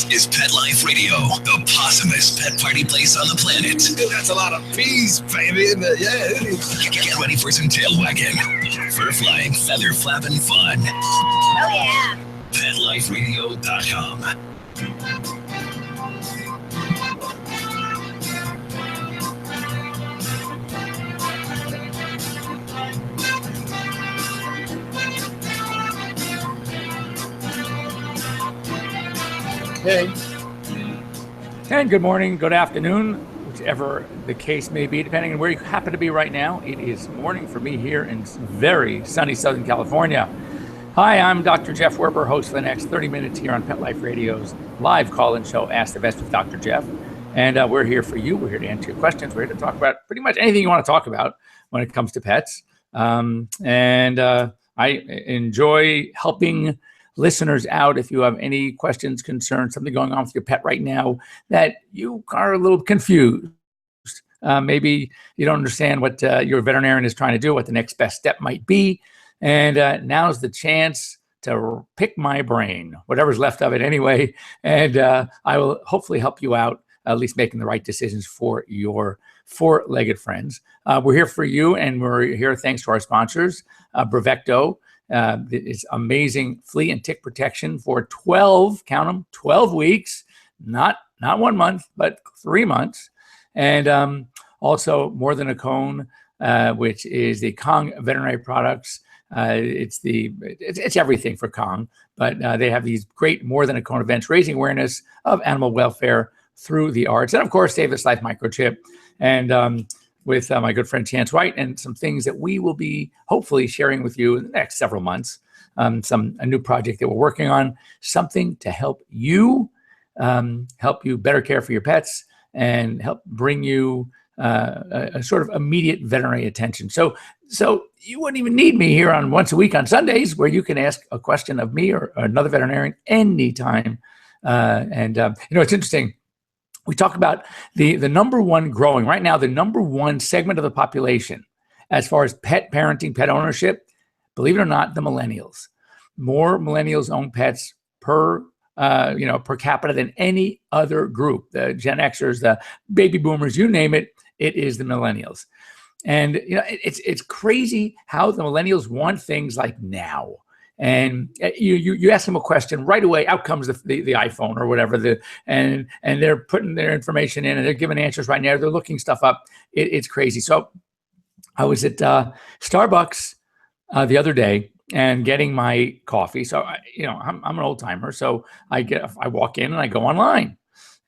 This is Pet Life Radio, the possumest pet party place on the planet. That's a lot of peas, baby. Yeah. Get ready for some tail wagging, fur flying, feather flapping fun. Oh, yeah. PetLifeRadio.com. Hey. And good morning, good afternoon, whichever the case may be, depending on where you happen to be right now. It is morning for me here in very sunny Southern California. Hi, I'm Dr. Jeff Werber, host for the next 30 minutes here on Pet Life Radio's live call-in show, Ask the Vets with Dr. Jeff. And we're here for you. We're here to answer your questions. We're here to talk about pretty much anything you want to talk about when it comes to pets. I enjoy helping listeners out. If you have any questions, concerns, something going on with your pet right now that you are a little confused, maybe you don't understand what your veterinarian is trying to do, what the next best step might be, and now's the chance to pick my brain, whatever's left of it anyway, and I will hopefully help you out, at least making the right decisions for your four-legged friends. We're here for you, and we're here thanks to our sponsors, Bravecto. It's amazing flea and tick protection for 12, count them, 12 weeks, not 1 month, but 3 months. And also More Than a Cone, which is the Kong veterinary products. It's everything for Kong, but they have these great More Than a Cone events, raising awareness of animal welfare through the arts. And of course, Save This Life microchip. And with my good friend Chance White, and some things that we will be hopefully sharing with you in the next several months. A new project that we're working on, something to help you better care for your pets and help bring you a sort of immediate veterinary attention. So you wouldn't even need me here on once a week on Sundays, where you can ask a question of me or another veterinarian anytime. It's interesting. We talk about the number one growing right now, the number one segment of the population as far as pet parenting, pet ownership, believe it or not, the millennials. More millennials own pets per capita than any other group. The Gen Xers, the baby boomers, you name it, it is the millennials. And it's crazy how the millennials want things like now. And you ask them a question, right away, out comes the iPhone or whatever, and they're putting their information in and they're giving answers right now. They're looking stuff up. It's crazy. So I was at Starbucks the other day and getting my coffee. So I'm an old timer, so I walk in and I go online,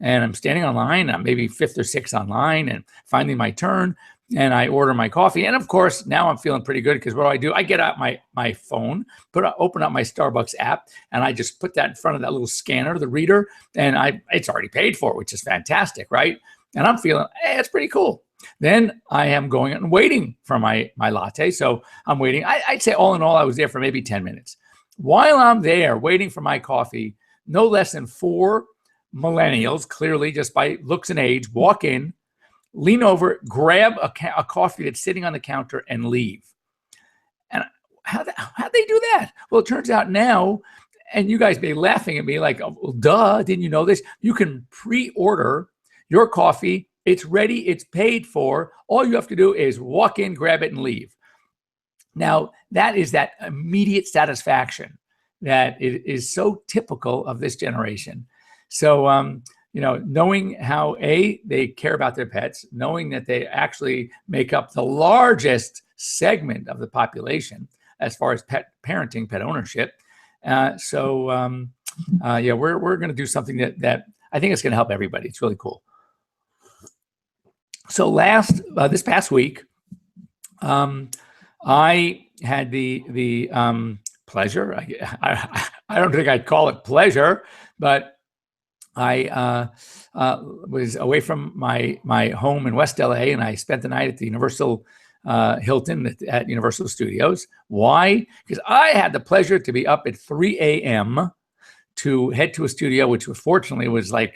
and I'm standing online. I'm maybe fifth or sixth online, and finally my turn. And I order my coffee. And of course, now I'm feeling pretty good, because what do? I get out my phone, open up my Starbucks app, and I just put that in front of that little scanner, the reader, and it's already paid for, which is fantastic, right? And I'm feeling, hey, it's pretty cool. Then I am going and waiting for my latte. So I'm waiting. I'd say all in all, I was there for maybe 10 minutes. While I'm there waiting for my coffee, no less than 4 millennials, clearly just by looks and age, walk in, lean over, grab a coffee that's sitting on the counter, and leave. And how'd they do that? Well, it turns out now, and you guys may be laughing at me like, oh, well, duh, didn't you know this? You can pre-order your coffee. It's ready. It's paid for. All you have to do is walk in, grab it, and leave. Now, that is that immediate satisfaction that is so typical of this generation. So, knowing how they care about their pets, knowing that they actually make up the largest segment of the population as far as pet parenting, pet ownership. We're going to do something that I think is going to help everybody. It's really cool. So this past week, I had the pleasure. I don't think I'd call it pleasure, but I was away from my home in West LA, and I spent the night at the Universal Hilton at Universal Studios. Why? Because I had the pleasure to be up at 3 a.m. to head to a studio, which fortunately was like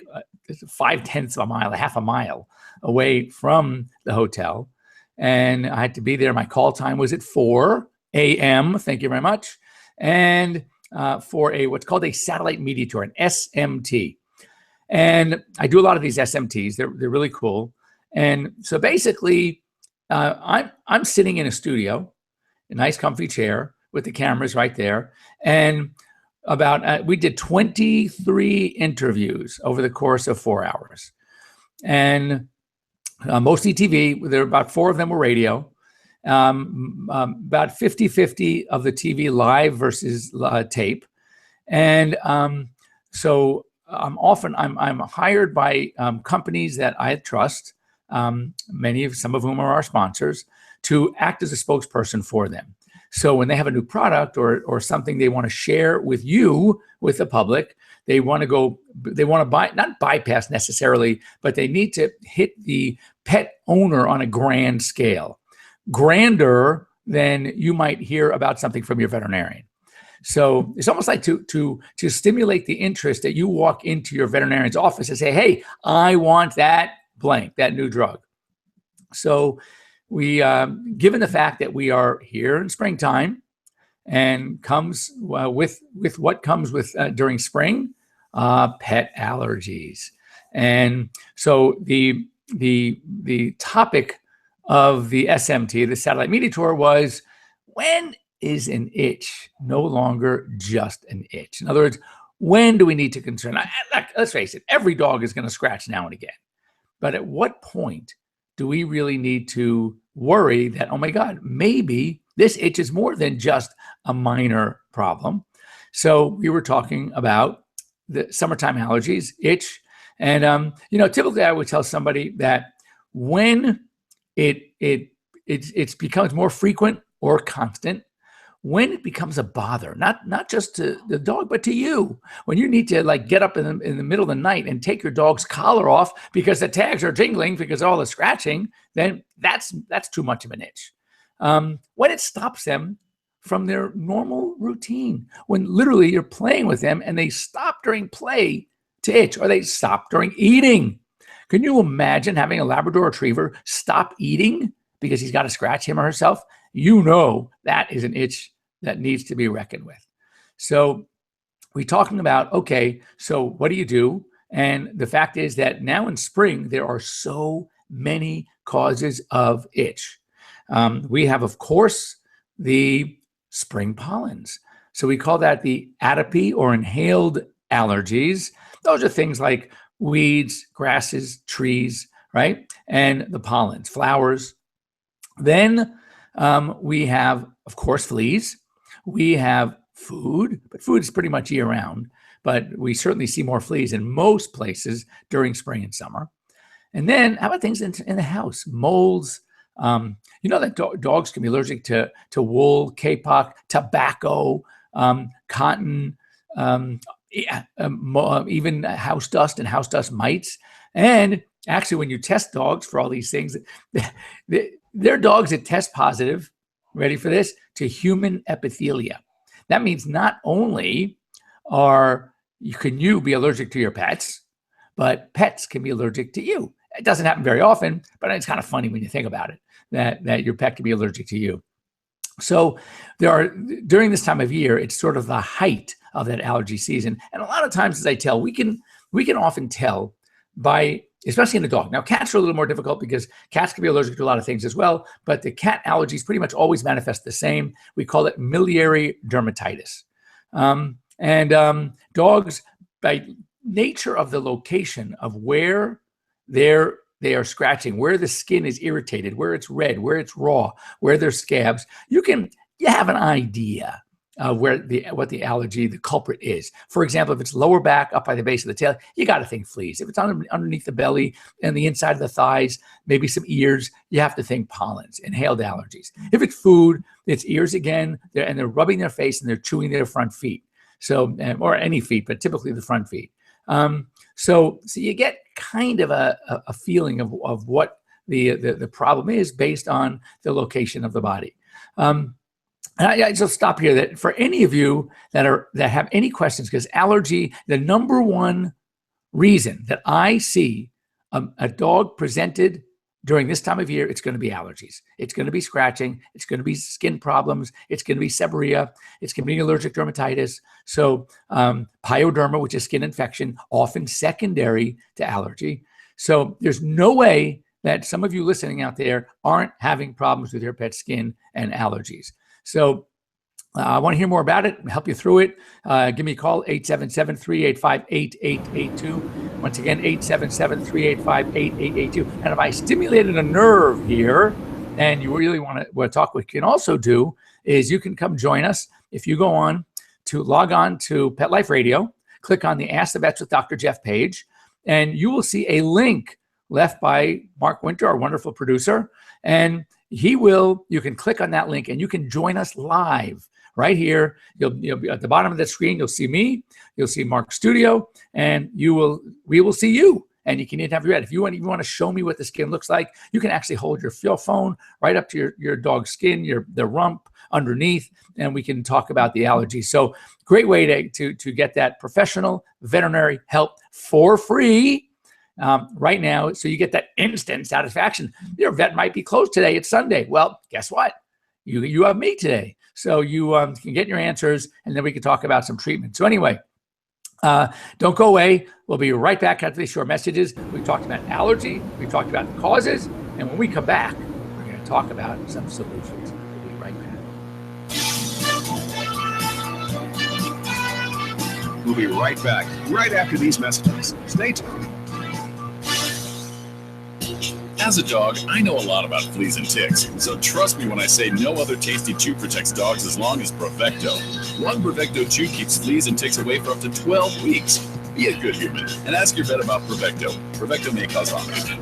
0.5 of a mile, half a mile away from the hotel. And I had to be there. My call time was at 4 a.m. Thank you very much. And for what's called a satellite media tour, an SMT. And I do a lot of these SMTs. They're really cool. And so basically, I'm sitting in a studio, a nice comfy chair with the cameras right there. And we did 23 interviews over the course of 4 hours. And mostly TV. There were about 4 of them were radio. About 50-50 of the TV live versus tape. And so I'm hired by companies that I trust, some of whom are our sponsors, to act as a spokesperson for them. So when they have a new product or something they want to share with you, with the public, they want to not bypass necessarily, but they need to hit the pet owner on a grand scale, grander than you might hear about something from your veterinarian. So it's almost like to stimulate the interest that you walk into your veterinarian's office and say, hey, I want that blank, that new drug. So we, given the fact that we are here in springtime and comes with what comes with during spring, pet allergies. And so the topic of the SMT, the Satellite Media Tour, was, when is an itch no longer just an itch? In other words, when do we need to concern? Let's face it, every dog is going to scratch now and again. But at what point do we really need to worry that, oh my God, maybe this itch is more than just a minor problem? So we were talking about the summertime allergies, itch. And, typically I would tell somebody that when it becomes more frequent or constant, when it becomes a bother, not just to the dog, but to you, when you need to get up in the middle of the night and take your dog's collar off because the tags are jingling because of all the scratching, then that's too much of an itch. When it stops them from their normal routine, when literally you're playing with them and they stop during play to itch, or they stop during eating. Can you imagine having a Labrador Retriever stop eating because he's got to scratch him or herself? That is an itch that needs to be reckoned with. So we're talking about, okay, so what do you do? And the fact is that now in spring, there are so many causes of itch. We have, of course, the spring pollens. So we call that the atopy or inhaled allergies. Those are things like weeds, grasses, trees, right? And the pollens, flowers. Then we have, of course, fleas. We have food, but food is pretty much year round, but we certainly see more fleas in most places during spring and summer. And then how about things in the house? Molds. That dogs can be allergic to wool, kapok, tobacco, cotton, even house dust and house dust mites. And actually, when you test dogs for all these things, there are dogs that test positive, ready for this, to human epithelia. That means not only can you be allergic to your pets, but pets can be allergic to you. It doesn't happen very often, but it's kind of funny when you think about it, that your pet can be allergic to you. So during this time of year, it's sort of the height of that allergy season. And a lot of times, as I tell, we can often tell by, especially in a dog. Now, cats are a little more difficult because cats can be allergic to a lot of things as well, but the cat allergies pretty much always manifest the same. We call it miliary dermatitis. Dogs, by nature of the location of where they are scratching, where the skin is irritated, where it's red, where it's raw, where there's scabs, you have an idea of what the allergy, the culprit is. For example, if it's lower back, up by the base of the tail, you got to think fleas. If it's underneath the belly and the inside of the thighs, maybe some ears, you have to think pollens, inhaled allergies. If it's food, it's ears again, they're rubbing their face and they're chewing their front feet. So, or any feet, but typically the front feet. So you get kind of a feeling of what the problem is based on the location of the body. And I just stop here that for any of you that have any questions, because allergy, the number one reason that I see a dog presented during this time of year, it's going to be allergies. It's going to be scratching. It's going to be skin problems. It's going to be seborrhea. It's going to be allergic dermatitis. So pyoderma, which is skin infection, often secondary to allergy. So there's no way that some of you listening out there aren't having problems with your pet's skin and allergies. So I want to hear more about it and help you through it. Give me a call, 877-385-8882. Once again, 877-385-8882. And if I stimulated a nerve here and you really want to talk, what you can also do is you can come join us. If you log on to Pet Life Radio, click on the Ask the Vets with Dr. Jeff page, and you will see a link left by Mark Winter, our wonderful producer. And you can click on that link and you can join us live. Right here, you'll be at the bottom of the screen. You'll see me, you'll see Mark's studio, and we will see you. And you can even have your head. If you want to show me what the skin looks like, you can actually hold your phone right up to your dog's skin, the rump underneath, and we can talk about the allergies. So great way to get that professional veterinary help for free right now. So you get that instant satisfaction. Your vet might be closed today. It's Sunday. Well, guess what? You have me today. So you can get your answers, and then we can talk about some treatment. So anyway, don't go away. We'll be right back after these short messages. We talked about allergy. We talked about the causes. And when we come back, we're going to talk about some solutions. We'll be right back. We'll be right back, right after these messages. Stay tuned. As a dog, I know a lot about fleas and ticks, so trust me when I say no other tasty chew protects dogs as long as Bravecto. One Bravecto chew keeps fleas and ticks away for up to 12 weeks. Be a good human and ask your vet about Bravecto. Bravecto may cause vomiting.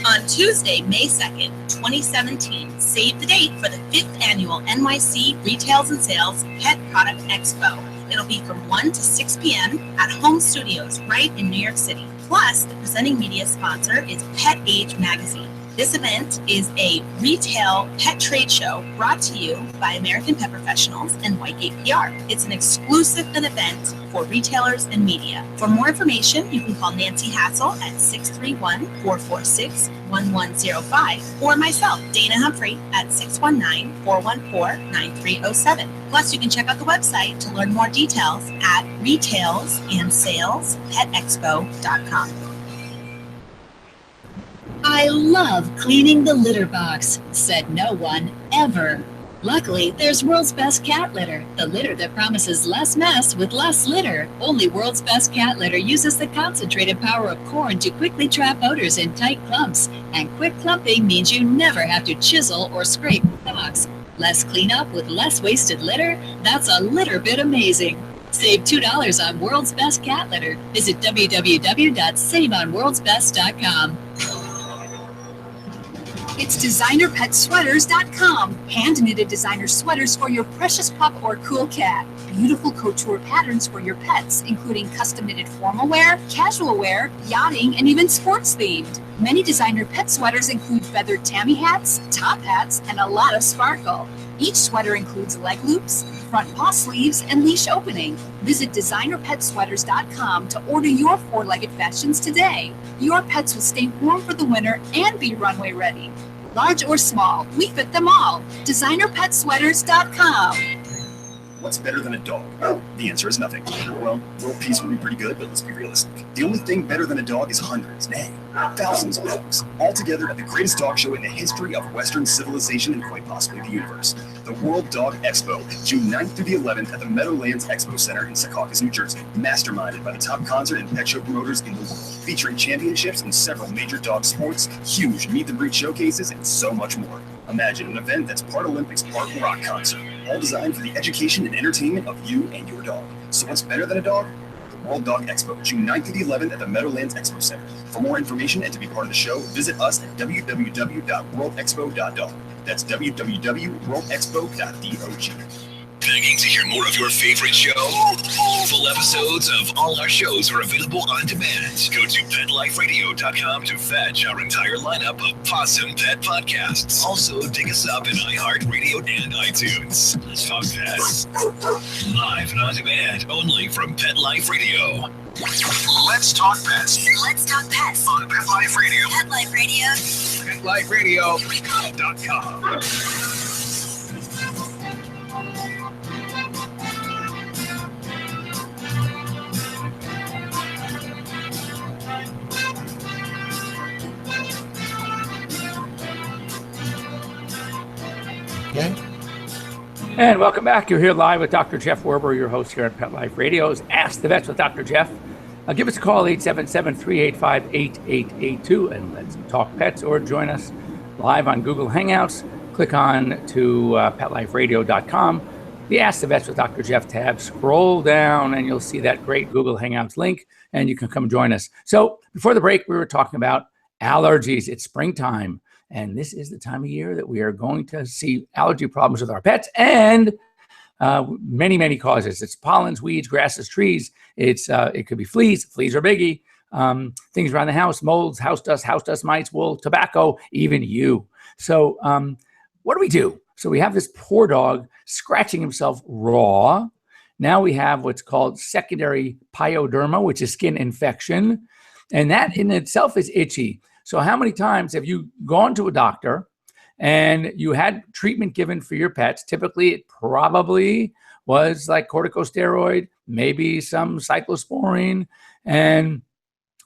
On Tuesday, May 2nd, 2017, save the date for the 5th annual NYC Retails and Sales Pet Product Expo. It'll be from 1 to 6 p.m. at Home Studios right in New York City. Plus, the presenting media sponsor is Pet Age Magazine. This event is a retail pet trade show brought to you by American Pet Professionals and Whitegate PR. It's an exclusive event for retailers and media. For more information, you can call Nancy Hassel at 631-446-1105 or myself, Dana Humphrey, at 619-414-9307. Plus, you can check out the website to learn more details at retailsandsalespetexpo.com. I love cleaning the litter box, said no one ever. Luckily, there's World's Best Cat Litter, the litter that promises less mess with less litter. Only World's Best Cat Litter uses the concentrated power of corn to quickly trap odors in tight clumps. And quick clumping means you never have to chisel or scrape the box. Less cleanup with less wasted litter? That's a litter bit amazing. Save $2 on World's Best Cat Litter. Visit www.saveonworldsbest.com. It's designerpetsweaters.com. Hand-knitted designer sweaters for your precious pup or cool cat. Beautiful couture patterns for your pets, including custom-knitted formal wear, casual wear, yachting, and even sports-themed. Many designer pet sweaters include feathered tammy hats, top hats, and a lot of sparkle. Each sweater includes leg loops, front paw sleeves, and leash opening. Visit designerpetsweaters.com to order your four-legged fashions today. Your pets will stay warm for the winter and be runway ready. Large or small, we fit them all. designerpetsweaters.com. What's better than a dog? The answer is nothing. Well, world peace would be pretty good, but let's be realistic. The only thing better than a dog is hundreds, nay, thousands of dogs, all together at the greatest dog show in the history of Western civilization and quite possibly the universe. The World Dog Expo, June 9th through the 11th at the Meadowlands Expo Center in Secaucus, New Jersey. Masterminded by the top concert and pet show promoters in the world, featuring championships in several major dog sports, huge meet-the-breed showcases, and so much more. Imagine an event that's part Olympics, part rock concert, all designed for the education and entertainment of you and your dog. So what's better than a dog? The World Dog Expo, June 9th through the 11th at the Meadowlands Expo Center. For more information and to be part of the show, visit us at www.worldexpo.dog. That's www.worldexpo.dog. Begging to hear more of your favorite show? Full episodes of all our shows are available on demand. Go to PetLifeRadio.com to fetch our entire lineup of Possum Pet podcasts. Also, dig us up in iHeartRadio and iTunes. Talk Pets. Live and on demand, only from Pet Life Radio. Let's talk pets Let's talk pets. on Pet Life Radio. Pet Life Radio. PetLifeRadio.com. Okay. And welcome back. You're here live with Dr. Jeff Werber, your host here at Pet Life Radio's Ask the Vets with Dr. Jeff. Give us a call, 877-385-8882, and let's talk pets, or join us live on Google Hangouts. Click on to PetLifeRadio.com, the Ask the Vets with Dr. Jeff tab. Scroll down, and you'll see that great Google Hangouts link, and you can come join us. So before the break, we were talking about allergies. It's springtime. And this is the time of year that we are going to see allergy problems with our pets, and many, many causes. It's pollens, weeds, grasses, trees. It could be fleas. Fleas are biggie. Things around the house, molds, house dust mites, wool, tobacco, even you. So what do we do? So we have this poor dog scratching himself raw. Now we have what's called secondary pyoderma, which is skin infection. And that in itself is itchy. So how many times have you gone to a doctor and you had treatment given for your pets? Typically, it probably was like corticosteroid, maybe some cyclosporine, and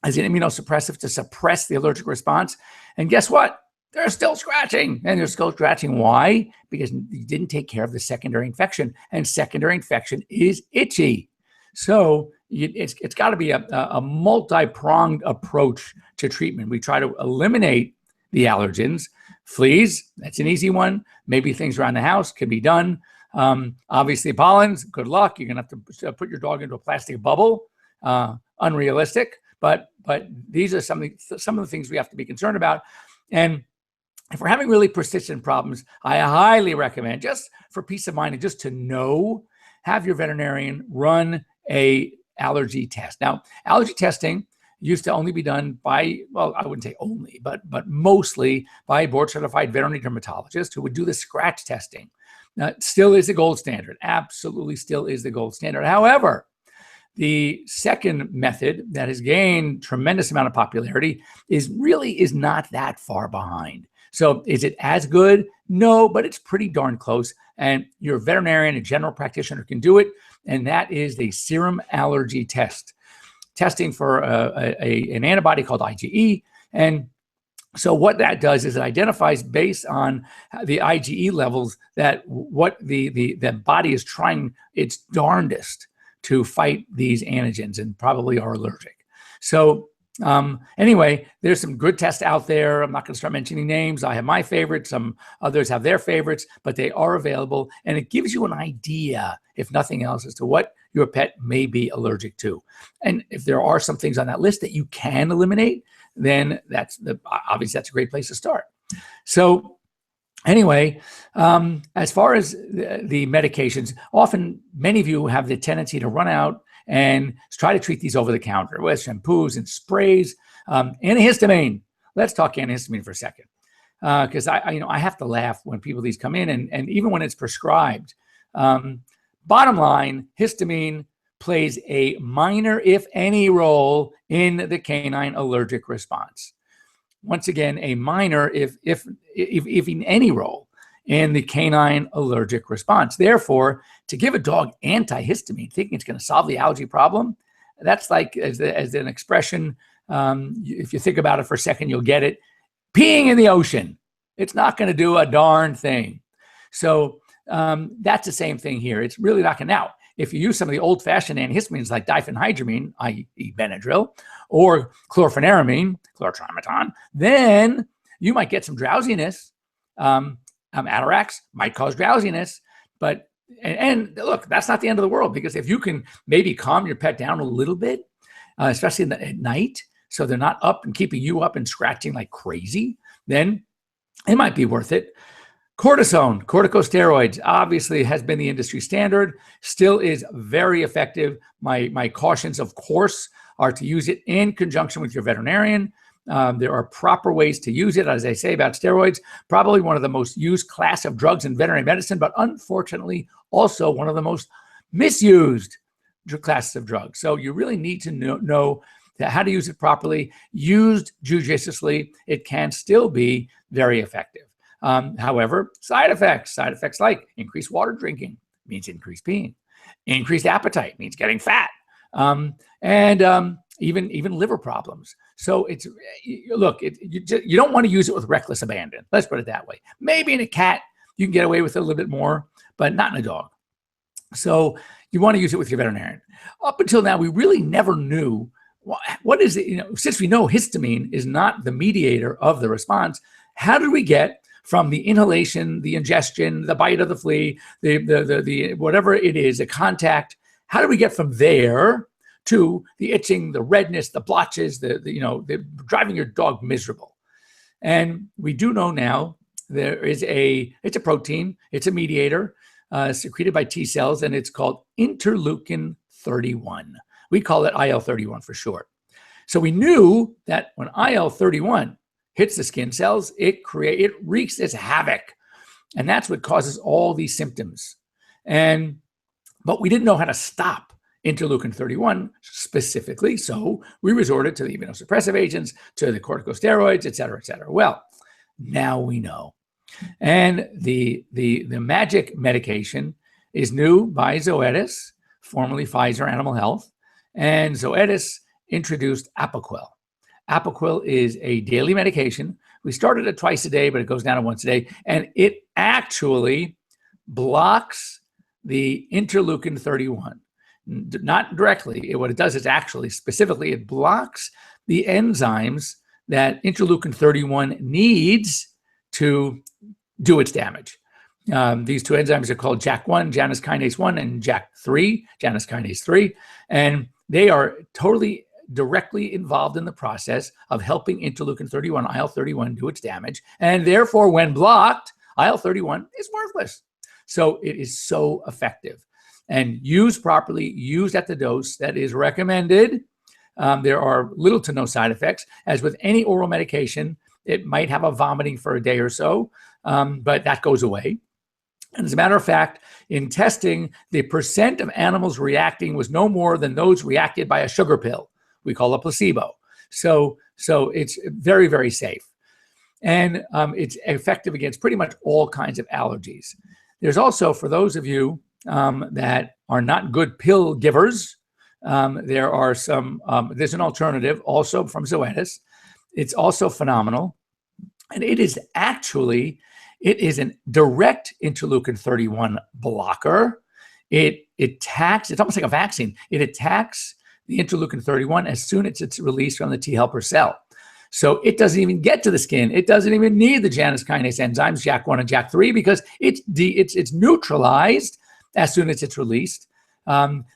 as an immunosuppressive to suppress the allergic response. And guess what? They're still scratching. And they're still scratching. Why? Because you didn't take care of the secondary infection. And secondary infection is itchy. So it's got to be a multi-pronged approach to treatment. We try to eliminate the allergens. Fleas, that's an easy one. Maybe things around the house can be done. Obviously, pollens, good luck. You're going to have to put your dog into a plastic bubble. Unrealistic, but these are some of the things we have to be concerned about. And if we're having really persistent problems, I highly recommend, just for peace of mind and just to know, have your veterinarian run a allergy test. Now, allergy testing used to only be done by, well, I wouldn't say only, but mostly by a board-certified veterinary dermatologist who would do the scratch testing. Now, it still is the gold standard. Absolutely still is the gold standard. However, the second method that has gained tremendous amount of popularity is not that far behind. So is it as good? No, but it's pretty darn close. And your veterinarian and general practitioner can do it. And that is the serum allergy test, testing for an antibody called IgE. And so what that does is it identifies based on the IgE levels that what the body is trying its darndest to fight these antigens and probably are allergic. So anyway, there's some good tests out there. I'm not going to start mentioning names. I have my favorites. Some others have their favorites, but they are available. And it gives you an idea, if nothing else, as to what your pet may be allergic to. And if there are some things on that list that you can eliminate, then obviously that's a great place to start. So anyway, as far as the medications, often many of you have the tendency to run out and try to treat these over the counter with shampoos and sprays. Antihistamine. Let's talk antihistamine for a second, because I have to laugh when these come in, and even when it's prescribed. Bottom line, histamine plays a minor, if any, role in the canine allergic response. Once again, a minor, if in any role in the canine allergic response. Therefore, to give a dog antihistamine, thinking it's going to solve the allergy problem, that's like, as an expression, if you think about it for a second, you'll get it. Peeing in the ocean. It's not going to do a darn thing. So that's the same thing here. It's really not going to. Now, if you use some of the old-fashioned antihistamines like diphenhydramine, i.e. Benadryl, or chlorpheniramine, chlortrimeton, then you might get some drowsiness. Atarax might cause drowsiness, but and look, that's not the end of the world, because if you can maybe calm your pet down a little bit, especially at night, so they're not up and keeping you up and scratching like crazy, then it might be worth it. Cortisone, corticosteroids, obviously has been the industry standard, still is very effective. My cautions, of course, are to use it in conjunction with your veterinarian. There are proper ways to use it. As I say about steroids, probably one of the most used class of drugs in veterinary medicine, but unfortunately also one of the most misused. classes of drugs. So you really need to know how to use it properly. Used judiciously, it can still be very effective. However, side effects like increased water drinking means increased peeing, increased appetite means getting fat, and even liver problems. So it's you don't want to use it with reckless abandon. Let's put it that way. Maybe in a cat you can get away with it a little bit more, but not in a dog. So you want to use it with your veterinarian. Up until now, we really never knew what is it. Since we know histamine is not the mediator of the response, how did we get from the inhalation, the ingestion, the bite of the flea, the whatever it is, the contact? How do we get from there to the itching, the redness, the blotches, the driving your dog miserable? And we do know now it's a protein, it's a mediator secreted by T cells, and it's called interleukin 31. We call it IL-31 for short. So we knew that when IL-31 hits the skin cells, it wreaks its havoc, and that's what causes all these symptoms. But we didn't know how to stop interleukin 31 specifically, so we resorted to the immunosuppressive agents, to the corticosteroids, et cetera, et cetera. Well, now we know. And the magic medication is new by Zoetis, formerly Pfizer Animal Health, and Zoetis introduced Apoquel. Apoquel is a daily medication. We started it twice a day, but it goes down to once a day, and it actually blocks the interleukin 31. Not directly. What it does is actually specifically it blocks the enzymes that interleukin 31 needs to do its damage. These two enzymes are called JAK1, Janus kinase 1, and JAK3, Janus kinase 3, and they are totally directly involved in the process of helping interleukin 31, IL-31, do its damage, and therefore, when blocked, IL-31 is worthless. So it is so effective. And used properly, used at the dose that is recommended, there are little to no side effects. As with any oral medication, it might have a vomiting for a day or so, but that goes away. And as a matter of fact, in testing, the percent of animals reacting was no more than those reacted by a sugar pill. We call a placebo. So it's very, very safe. And it's effective against pretty much all kinds of allergies. There's also, for those of you that are not good pill givers, there's an alternative also from Zoetis. It's also phenomenal. And it is a direct interleukin 31 blocker. It attacks, it's almost like a vaccine. It attacks the interleukin 31 as soon as it's released from the T helper cell. So it doesn't even get to the skin. It doesn't even need the Janus kinase enzymes, JAK1 and JAK3, because it's neutralized as soon as it's released.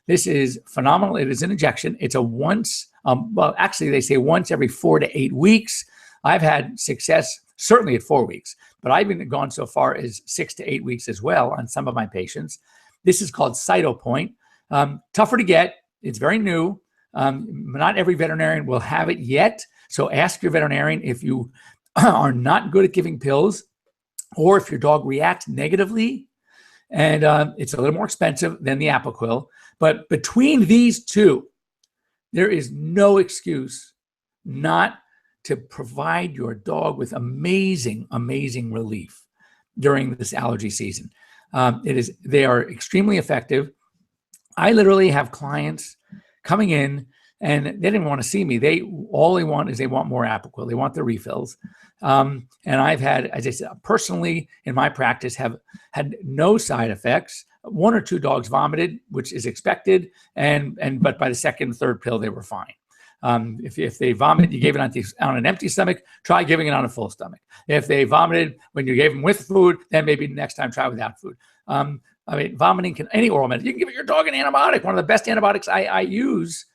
This is phenomenal. It is an injection. It's a once, actually they say once every 4 to 8 weeks. I've had success certainly at 4 weeks, but I've been gone so far as 6 to 8 weeks as well on some of my patients. This is called Cytopoint. Tougher to get. It's very new. Not every veterinarian will have it yet. So ask your veterinarian if you are not good at giving pills or if your dog reacts negatively. And it's a little more expensive than the Apoquel. But between these two, there is no excuse not to provide your dog with amazing, amazing relief during this allergy season. They are extremely effective. I literally have clients coming in and they didn't want to see me. All they want more Apoquel. They want the refills. And I've had, as I said, personally in my practice, have had no side effects. 1 or 2 dogs vomited, which is expected, but by the second, third pill, they were fine. If they vomit, you gave it on an empty stomach, try giving it on a full stomach. If they vomited when you gave them with food, then maybe next time try without food. Vomiting any oral medicine. You can give your dog an antibiotic. One of the best antibiotics I use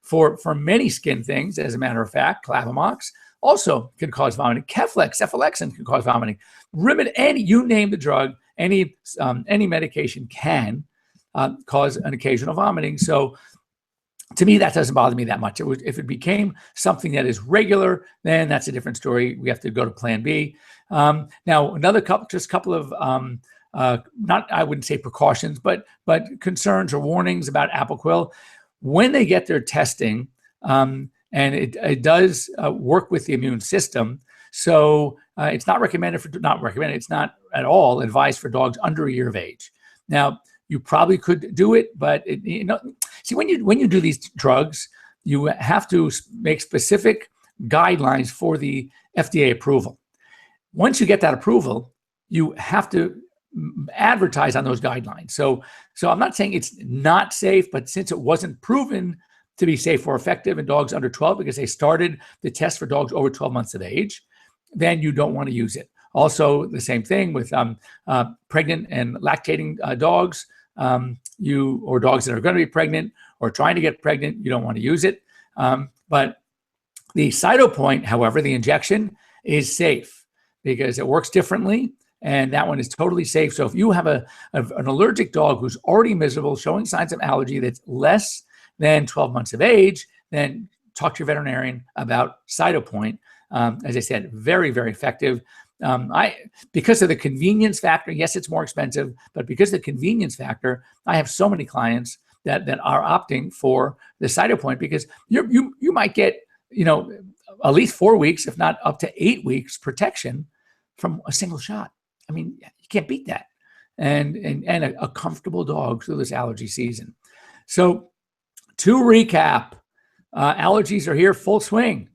for many skin things, as a matter of fact, Clavamox, also can cause vomiting. Keflex, cephalexin can cause vomiting. Rimonide, you name the drug, any medication can cause an occasional vomiting. So to me, that doesn't bother me that much. If it became something that is regular, then that's a different story. We have to go to Plan B. Now, couple of not, I wouldn't say precautions, but concerns or warnings about Apoquel when they get their testing. And it does work with the immune system. So it's not it's not at all advised for dogs under a year of age. Now, you probably could do it, but see, when you do these drugs, you have to make specific guidelines for the FDA approval. Once you get that approval, you have to advertise on those guidelines. So I'm not saying it's not safe, but since it wasn't proven to be safe or effective in dogs under 12, because they started the test for dogs over 12 months of age, then you don't want to use it. Also, the same thing with pregnant and lactating dogs, or dogs that are going to be pregnant or trying to get pregnant, you don't want to use it. But the Cytopoint, however, the injection is safe because it works differently, and that one is totally safe. So if you have an allergic dog who's already miserable, showing signs of allergy that's less than 12 months of age, then talk to your veterinarian about Cytopoint. As I said, very, very effective. Because of the convenience factor, yes, it's more expensive, but because of the convenience factor, I have so many clients that are opting for the Cytopoint because you might get, at least 4 weeks, if not up to 8 weeks protection from a single shot. I mean, you can't beat that. And a comfortable dog through this allergy season. So to recap, allergies are here full swing.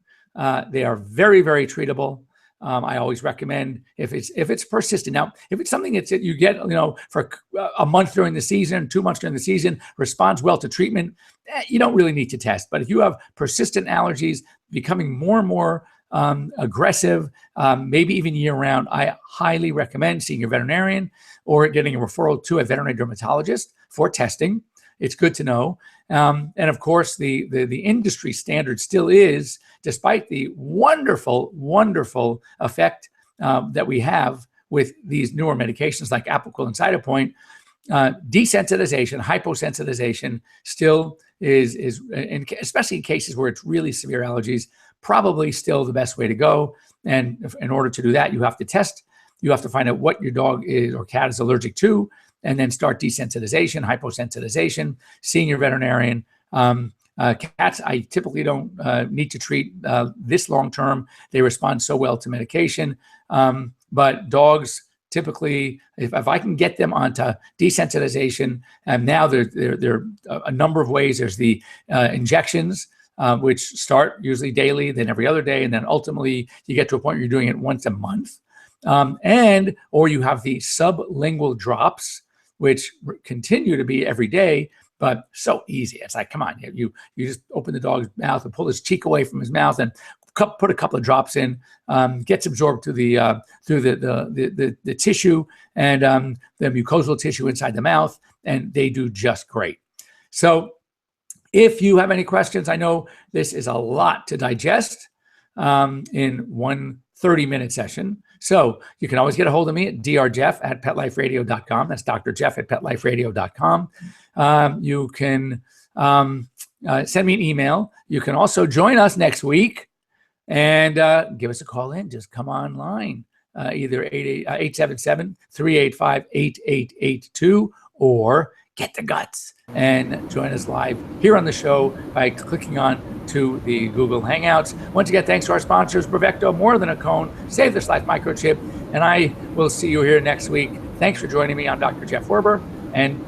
They are very, very treatable. I always recommend if it's persistent. Now, if it's something that you get, for a month during the season, 2 months during the season, responds well to treatment, you don't really need to test. But if you have persistent allergies becoming more and more aggressive, maybe even year round, I highly recommend seeing your veterinarian or getting a referral to a veterinary dermatologist for testing. It's good to know. And of course, the industry standard still is, despite the wonderful, wonderful effect that we have with these newer medications like Apoquel and Cytopoint, desensitization, hyposensitization still is especially in cases where it's really severe allergies, probably still the best way to go. And in order to do that, you have to test. You have to find out what your dog is or cat is allergic to, and then start desensitization, hyposensitization, seeing your veterinarian. Cats, I typically don't need to treat this long term. They respond so well to medication. But dogs, typically, if I can get them onto desensitization, and now there are a number of ways. There's the injections, which start usually daily, then every other day, and then ultimately you get to a point where you're doing it once a month. Or you have the sublingual drops, which continue to be every day, but so easy. It's like, come on, you just open the dog's mouth and pull his cheek away from his mouth and put a couple of drops in, gets absorbed through the tissue and the mucosal tissue inside the mouth, and they do just great. So if you have any questions, I know this is a lot to digest in one 30-minute session. So you can always get a hold of me at drjeff@petliferadio.com. That's Dr. Jeff at petliferadio.com. You can send me an email. You can also join us next week and give us a call in. Just come online, either 877-385-8882 or Get the Guts and join us live here on the show by clicking on to the Google Hangouts. Once again, thanks to our sponsors, Bravecto, More Than a Cone, Save This Life Microchip, and I will see you here next week. Thanks for joining me. I'm Dr. Jeff Werber, and